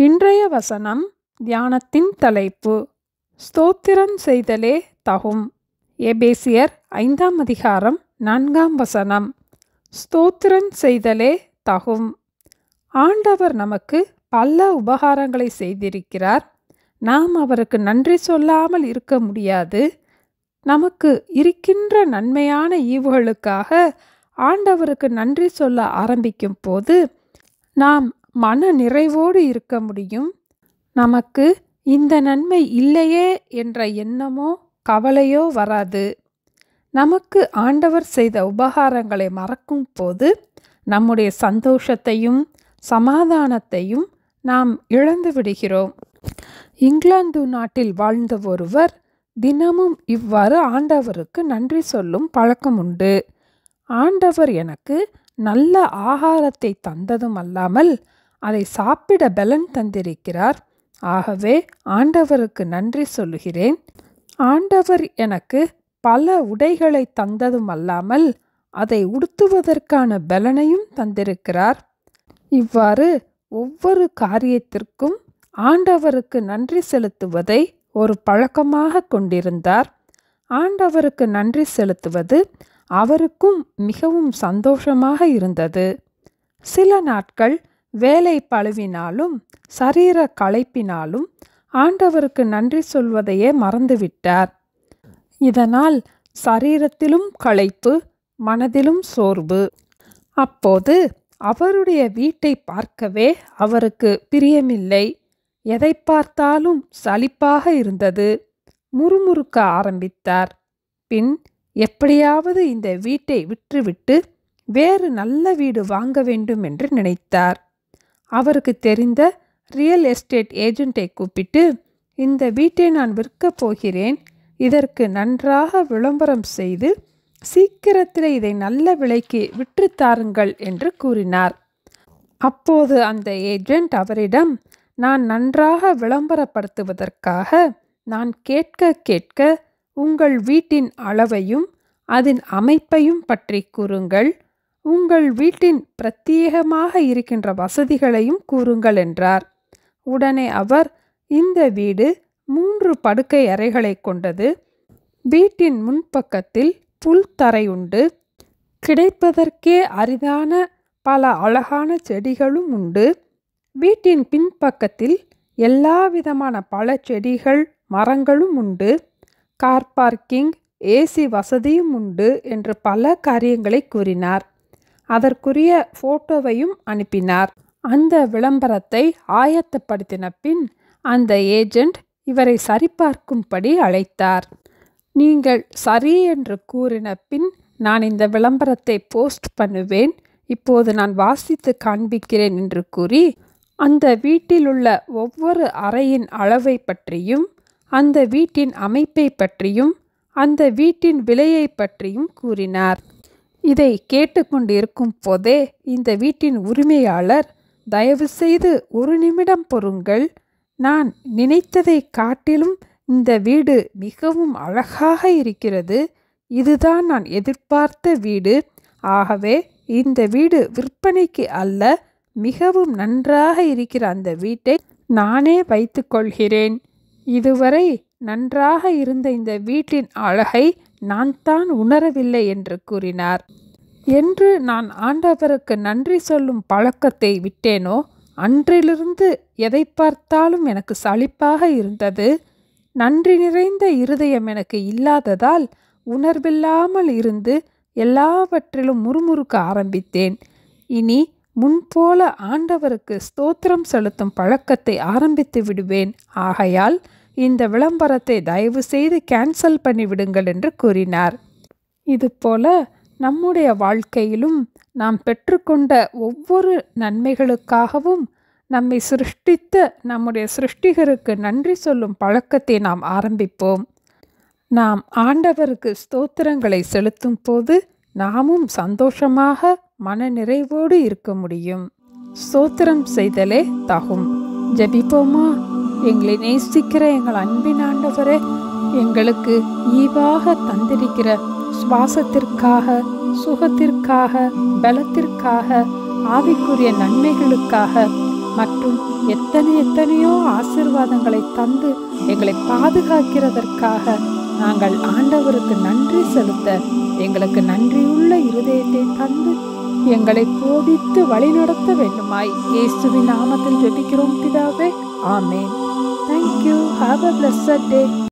இன்றைய வசனம் தியானத்தின் தலைப்பு ஸ்தோத்திரம் செய்தலே தகும். எபேசியர் 5ஆம் அதிகாரம் 4ஆம் வசனம். ஸ்தோத்திரம் செய்தலே தகும். ஆண்டவர் நமக்கு பல உபகாரங்களை செய்திருக்கிறார். நாம் அவருக்கு நன்றி சொல்லாமல் இருக்க முடியாது. நமக்கு இருக்கின்ற நன்மையான ஈவுகளுக்காக ஆண்டவருக்கு நன்றி சொல்ல ஆரம்பிக்கும் போது நாம் மன நிறைவோடு இருக்க முடியும். நமக்கு இந்த நன்மை இல்லையே என்ற எண்ணமோ கவலையோ வராது. நமக்கு ஆண்டவர் செய்த உபகாரங்களை மறக்கும் போது நம்முடைய சந்தோஷத்தையும் சமாதானத்தையும் நாம் இழந்து விடுகிறோம். இங்கிலாந்து நாட்டில் வாழ்ந்த ஒருவர் தினமும் இவ்வாறு ஆண்டவருக்கு நன்றி சொல்லும் பழக்கம் உண்டு. ஆண்டவர் எனக்கு நல்ல ஆகாரத்தை தந்ததும் அல்லாமல் அதை சாப்பிட பலன் தந்திருக்கிறார். ஆகவே ஆண்டவருக்கு நன்றி சொல்லுகிறேன். ஆண்டவர் எனக்கு பல உடைகளை தந்ததும் அல்லாமல் அதை உடுத்துவதற்கான பலனையும் தந்திருக்கிறார். இவ்வாறு ஒவ்வொரு காரியத்திற்கும் ஆண்டவருக்கு நன்றி செலுத்துவதை ஒரு பழக்கமாக கொண்டிருந்தார். ஆண்டவருக்கு நன்றி செலுத்துவது அவருக்கும் மிகவும் சந்தோஷமாக இருந்தது. சில நாட்கள் வேலை பளுவினாலும் சரீர களைப்பினாலும் ஆண்டவருக்கு நன்றி சொல்வதையே மறந்துவிட்டார். இதனால் சரீரத்திலும் களைப்பு, மனதிலும் சோர்வு. அப்போது அவருடைய வீட்டை பார்க்கவே அவருக்கு பிரியமில்லை. எதை பார்த்தாலும் சலிப்பாக இருந்தது. முறுமுறுக்க ஆரம்பித்தார். பின் எப்படியாவது இந்த வீட்டை விற்றுவிட்டு வேறு நல்ல வீடு வாங்க வேண்டும் என்று நினைத்தார். அவருக்கு தெரிந்த ரியல் எஸ்டேட் ஏஜென்ட்டை கூப்பிட்டு, இந்த வீட்டை நான் விற்கப் போகிறேன், இதற்கு நன்றாக விளம்பரம் செய்து சீக்கிரத்தில் இதை நல்ல விலைக்கு விற்றுத்தாருங்கள் என்று கூறினார். அப்போது அந்த ஏஜென்ட் அவரிடம், நான் நன்றாக விளம்பரப்படுத்துவதற்காக நான் கேட்க உங்கள் வீட்டின் அளவையும் அதன் அமைப்பையும் பற்றி கூறுங்கள், உங்கள் வீட்டின் பிரத்யேகமாக இருக்கின்ற வசதிகளையும் கூறுங்கள் என்றார். உடனே அவர், இந்த வீடு 3 படுக்கை அறைகளை கொண்டது. வீட்டின் முன்பக்கத்தில் புல் தரை உண்டு. கிடைப்பதற்கே அரிதான பல அழகான செடிகளும் உண்டு. வீட்டின் பின்பக்கத்தில் எல்லா விதமான பழச்செடிகள் மரங்களும் உண்டு. கார் பார்க்கிங், ஏசி வசதியும் உண்டு என்று பல காரியங்களை கூறினார். அதற்குரிய போட்டோவையும் அனுப்பினார். அந்த விளம்பரத்தை ஆயத்தப்படுத்தின பின் அந்த ஏஜென்ட் இவரை சரிபார்க்கும்படி அழைத்தார். நீங்கள் சரி என்று கூறின பின் நான் இந்த விளம்பரத்தை போஸ்ட் பண்ணுவேன். இப்போது நான் வாசித்து காண்பிக்கிறேன் என்று கூறி அந்த வீட்டிலுள்ள ஒவ்வொரு அறையின் அளவை பற்றியும் அந்த வீட்டின் அமைப்பை பற்றியும் அந்த வீட்டின் விலையை பற்றியும் கூறினார். இதை கேட்டுக்கொண்டிருக்கும் போதே இந்த வீட்டின் உரிமையாளர், தயவு செய்து 1 நிமிடம் பொறுங்கள், நான் நினைத்ததை காட்டிலும் இந்த வீடு மிகவும் அழகாக இருக்கிறது, இதுதான் நான் எதிர்பார்த்த வீடு, ஆகவே இந்த வீடு விற்பனைக்கு அல்ல, மிகவும் நன்றாக இருக்கிற அந்த வீட்டை நானே வைத்து கொள்கிறேன், இதுவரை நன்றாக இருந்த இந்த வீட்டின் அழகை நான் தான் உணரவில்லை என்று கூறினார். என்று நான் ஆண்டவருக்கு நன்றி சொல்லும் பழக்கத்தை விட்டேனோ அன்றிலிருந்து எதை பார்த்தாலும் எனக்கு சலிப்பாக இருந்தது. நன்றி நிறைந்த இருதயம் எனக்கு இல்லாததால் உணர்வில்லாமல் இருந்து எல்லாவற்றிலும் முறுமுறுக்க ஆரம்பித்தேன். இனி முன்போல ஆண்டவருக்கு ஸ்தோத்திரம் செலுத்தும் பழக்கத்தை ஆரம்பித்து விடுவேன். ஆகையால் இந்த விளம்பரத்தை தயவு செய்து கேன்சல் பண்ணிவிடுங்கள் என்று கூறினார். இதுபோல நம்முடைய வாழ்க்கையிலும் நாம் பெற்றுக்கொண்ட ஒவ்வொரு நன்மைகளுக்காகவும் நம்மை சிருஷ்டித்த நம்முடைய சிருஷ்டிகருக்கு நன்றி சொல்லும் பழக்கத்தை நாம் ஆரம்பிப்போம். நாம் ஆண்டவருக்கு ஸ்தோத்திரங்களை செலுத்தும் போது நாமும் சந்தோஷமாக மன நிறைவோடு இருக்க முடியும். ஸ்தோத்திரம் செய்தலே தகும். ஜெபிப்போமா? எங்களை நேசிக்கிற எங்கள் அன்பின் ஆண்டவரே, எங்களுக்கு ஈவாக தந்திருக்கிற சுவாசத்திற்காக, சுகத்திற்காக, பலத்திற்காக, ஆவிக்குரிய நன்மைகளுக்காக மற்றும் எத்தனையோ ஆசீர்வாதங்களை தந்து எங்களை பாதுகாக்கிறதற்காக நாங்கள் ஆண்டவருக்கு நன்றி செலுத்த எங்களுக்கு நன்றியுள்ள இருதயத்தை தந்து எங்களை போதித்து வழிநடத்த வேண்டுமாய் இயேசுவின் நாமத்தில் ஜெபிக்கிறோம் பிதாவே. ஆமேன். Thank you. Have a blessed day.